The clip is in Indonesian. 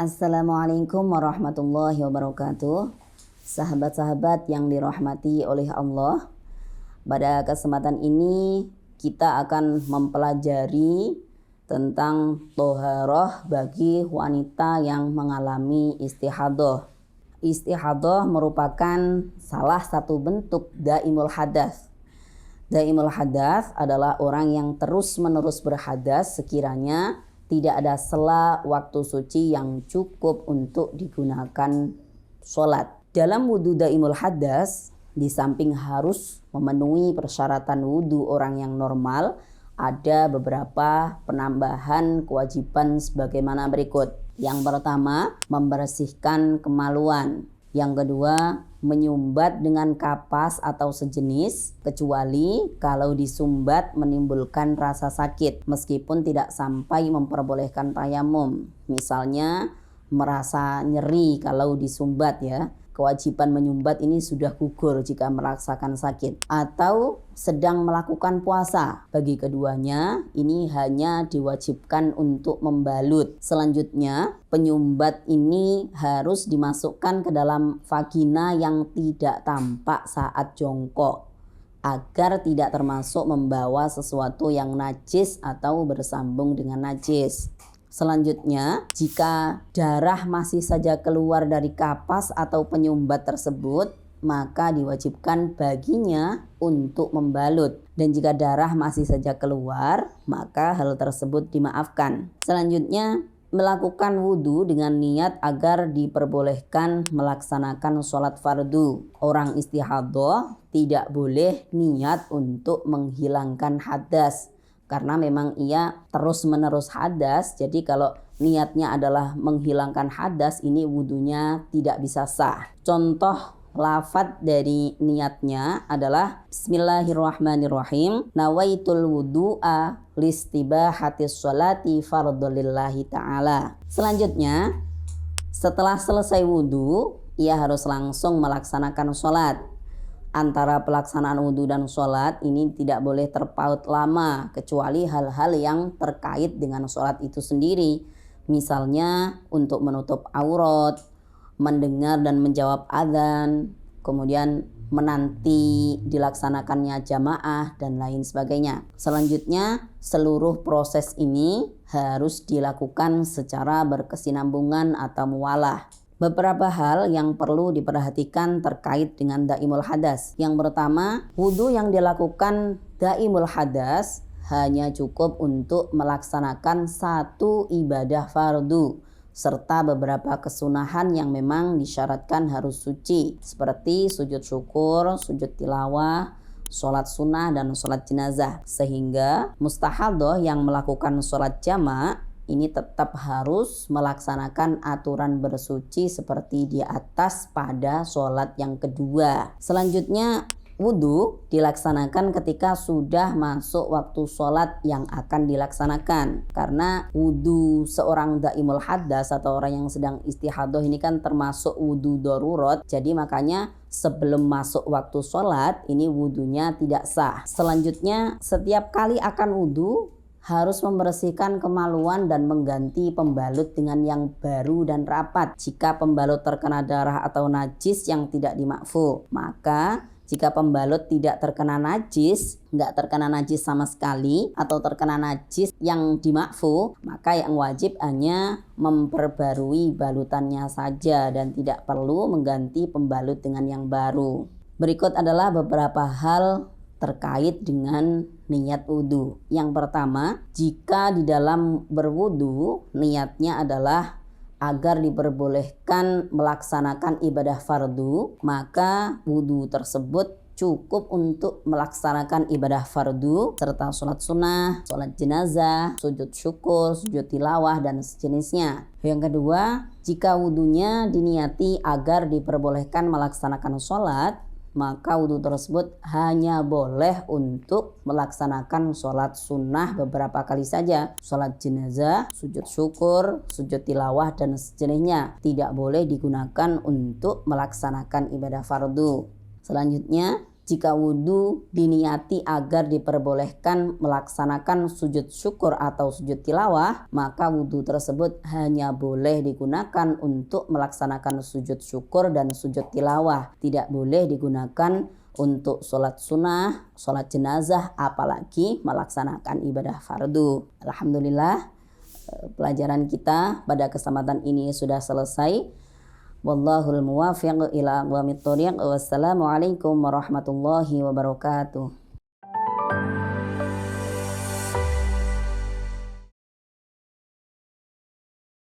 Assalamualaikum warahmatullahi wabarakatuh. Sahabat-sahabat yang dirahmati oleh Allah, pada kesempatan ini kita akan mempelajari tentang toharoh bagi wanita yang mengalami istihadah. Istihadah merupakan salah satu bentuk daimul hadas. Daimul hadas adalah orang yang terus-menerus berhadas sekiranya tidak ada sela waktu suci yang cukup untuk digunakan sholat. Dalam wudhu daimul hadas, di samping harus memenuhi persyaratan wudhu orang yang normal, ada beberapa penambahan kewajiban sebagaimana berikut. Yang pertama, membersihkan kemaluan. Yang kedua, menyumbat dengan kapas atau sejenis, kecuali kalau disumbat menimbulkan rasa sakit, meskipun tidak sampai memperbolehkan tayamum. Misalnya merasa nyeri kalau disumbat ya. Kewajiban menyumbat ini sudah gugur jika merasakan sakit, atau sedang melakukan puasa. Bagi keduanya ini hanya diwajibkan untuk membalut. Selanjutnya, penyumbat ini harus dimasukkan ke dalam vagina yang tidak tampak saat jongkok, agar tidak termasuk membawa sesuatu yang najis atau bersambung dengan najis. Selanjutnya, jika darah masih saja keluar dari kapas atau penyumbat tersebut, maka diwajibkan baginya untuk membalut. Dan jika darah masih saja keluar, maka hal tersebut dimaafkan. Selanjutnya, melakukan wudhu dengan niat agar diperbolehkan melaksanakan sholat fardu. Orang istihadah tidak boleh niat untuk menghilangkan hadas, karena memang ia terus-menerus hadas. Jadi kalau niatnya adalah menghilangkan hadas, ini wudhunya tidak bisa sah. Contoh lafadz dari niatnya adalah Bismillahirrahmanirrahim, nawaitul wudu'a listibahatis sholati fardholillahi ta'ala. Selanjutnya, setelah selesai wudhu, ia harus langsung melaksanakan sholat. Antara pelaksanaan wudhu dan sholat ini tidak boleh terpaut lama, kecuali hal-hal yang terkait dengan sholat itu sendiri. Misalnya untuk menutup aurat, mendengar dan menjawab adzan, kemudian menanti dilaksanakannya jamaah, dan lain sebagainya. Selanjutnya, seluruh proses ini harus dilakukan secara berkesinambungan atau muwalah. Beberapa hal yang perlu diperhatikan terkait dengan daimul hadas. Yang pertama, wudhu yang dilakukan daimul hadas hanya cukup untuk melaksanakan satu ibadah fardu, serta beberapa kesunahan yang memang disyaratkan harus suci, seperti sujud syukur, sujud tilawah, sholat sunnah, dan sholat jenazah. Sehingga mustahadah yang melakukan sholat jama' ini tetap harus melaksanakan aturan bersuci seperti di atas pada sholat yang kedua. Selanjutnya, wudhu dilaksanakan ketika sudah masuk waktu sholat yang akan dilaksanakan. Karena wudhu seorang daimul hadas atau orang yang sedang istihadah ini kan termasuk wudhu darurat. Jadi makanya sebelum masuk waktu sholat ini wudhunya tidak sah. Selanjutnya, setiap kali akan wudhu harus membersihkan kemaluan dan mengganti pembalut dengan yang baru dan rapat. Jika pembalut terkena darah atau najis yang tidak dimakfu, maka jika pembalut tidak terkena najis, nggak terkena najis sama sekali, atau terkena najis yang dimakfu, maka yang wajib hanya memperbarui balutannya saja dan tidak perlu mengganti pembalut dengan yang baru. Berikut adalah beberapa hal terkait dengan niat wudhu. Yang pertama, jika di dalam berwudhu niatnya adalah agar diperbolehkan melaksanakan ibadah fardu, maka wudhu tersebut cukup untuk melaksanakan ibadah fardu serta sholat sunnah, sholat jenazah, sujud syukur, sujud tilawah, dan sejenisnya. Yang kedua, jika wudhunya diniati agar diperbolehkan melaksanakan sholat, maka wudhu tersebut hanya boleh untuk melaksanakan sholat sunnah beberapa kali saja. Sholat jenazah, sujud syukur, sujud tilawah, dan sejenisnya tidak boleh digunakan untuk melaksanakan ibadah fardu. Selanjutnya, Jika wudhu diniati agar diperbolehkan melaksanakan sujud syukur atau sujud tilawah, maka wudhu tersebut hanya boleh digunakan untuk melaksanakan sujud syukur dan sujud tilawah. Tidak boleh digunakan untuk sholat sunnah, sholat jenazah, apalagi melaksanakan ibadah fardu. Alhamdulillah, pelajaran kita pada kesempatan ini sudah selesai. Wallahul muwaffiq ila aqwamit thoriq. Wassalamualaikum warahmatullahi wabarakatuh.